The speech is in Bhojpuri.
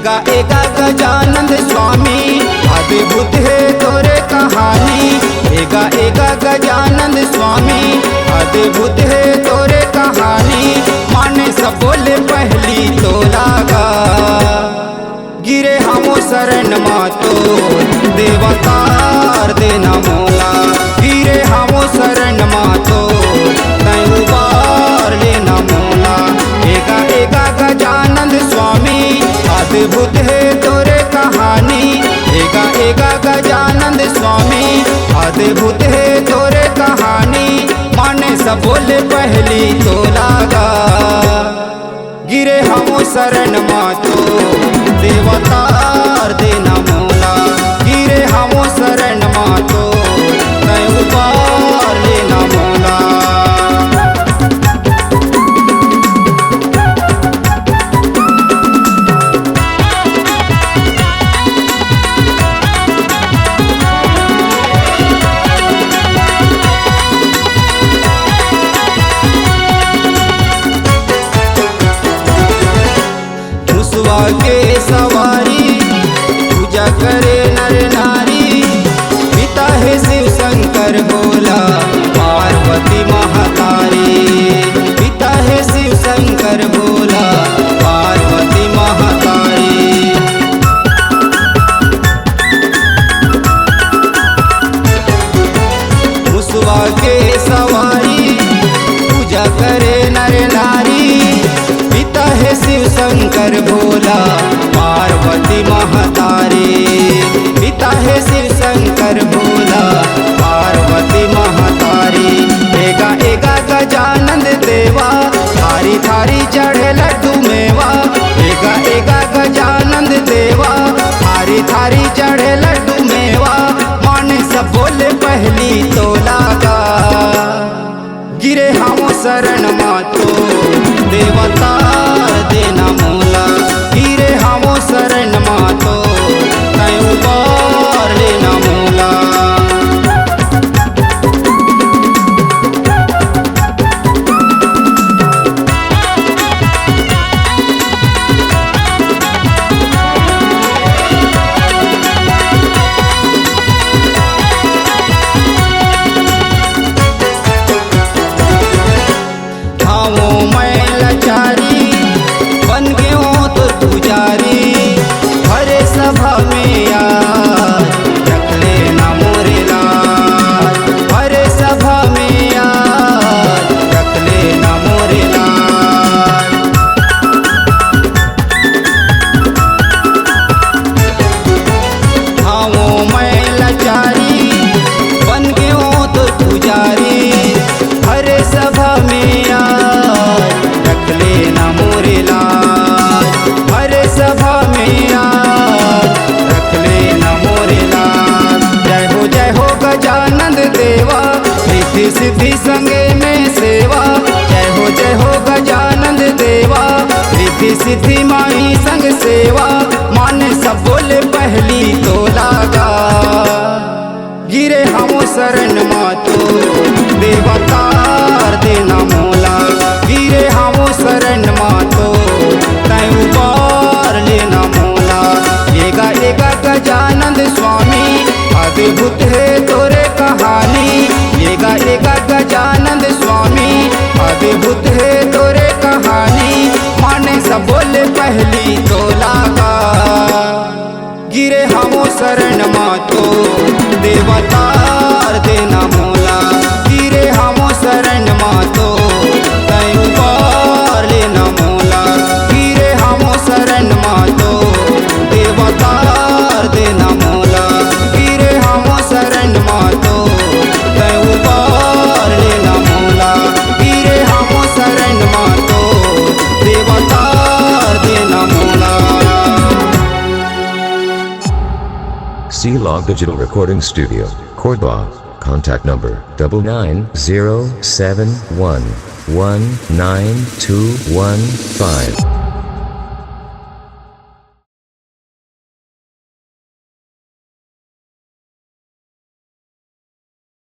एगा एगा गजानंद स्वामी अद्भुत है तोरे कहानी। एगा एगा गजानंद स्वामी अद्भुत है तोरे कहानी। माने सब बोले पहली तो लागा गिरे हमो शरण मातो देवतार देना मोला। गिरे हमो शरण मातो तय उबार लेना मोला। एगा एगा गजानंद स्वामी अद्भुत है तोरे कहानी। एगा एगा गजानंद स्वामी अद्भुत है तोरे कहानी। माने सब बोले पहली तो लागा गिरे हमो शरण मातो देवतार देना मोला। गिरे हमो शरण मातो तय उबार लेना मोला। के सवारी पूजा करे नर नारी। पिता है शिव शंकर भोला पार्वती महातारी। पिता है शिव शंकर भोला पार्वती महातारी। मुसवा के सवारी पूजा करे नर नारी। पिता है शिव शंकर भोला पार्वती महातारी। पिता है शिव शंकर भोला पार्वती महातारी। एगा एगा गजानंद देवा थारी थारी चढ़े लड्डू मेवा। एगा एगा गजानंद देवा थारी थारी चढ़े लड्डू मेवा। माने सब बोले पहली तो लागा गिरे हमो शरण मातो देवतार देना मोला। गिरे हमो शरण मातो तय उबार लेना मोला। बन गए हो तो पुजारी हरे सभा में यार रख लेना मोरे लाल। हरे सभा में यार रख लेना मोरे लाल। हाँ वो मैं लाचारी बन गए हो तो पुजारी हरे सभा में यार रख लेना मोरे लाल। हरे सभा में यार रख लेना मोरे लाल। जय हो गजानंद देवा रिद्धि सिद्धि संगे में सेवा। जय हो गजानंद देवा रिद्धि सिद्धि माई संग सेवा। माने सब बोले पहली तो लागा गिरे हमो शरण मातो देवतार देना मोला। गिरे हमो शरण मातो तय उबार लेना मोला। एगा एगा गजानंद स्वामी अद्भुत है तोरे कहानी। एगा एगा गजानंद स्वामी अद्भुत है तोरे कहानी। माने सब बोले पहली तो लागा गिरे हमो शरण मातो देवतार देना मोला। गिरे हमो शरण मातो तय उबार लेना मोला। गिरे हमो शरण मातो देवतार देना मोला। गिरे हमो शरण मातो तय उबार लेना मोला। गिरे हमो शरण मातो देवतार देना मोला। C-Log Digital Recording Studio, Cordoba. Contact number 99071192115.